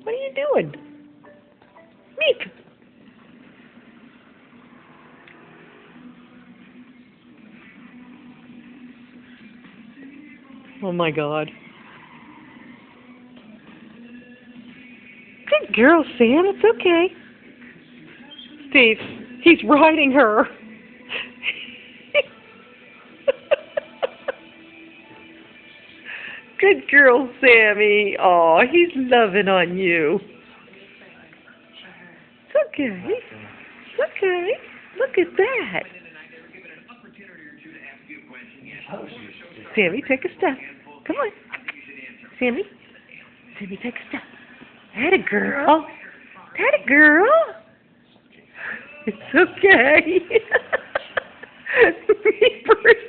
What are you doing? Meep! Oh my God. Good girl, Sam. It's okay. Steve, he's riding her. Good girl, Sammy. Aw, he's loving on you. It's okay. It's okay. Look at that. Sammy, take a step. Come on. Sammy. Sammy, take a step. Atta girl. Atta girl. It's okay. Meepers.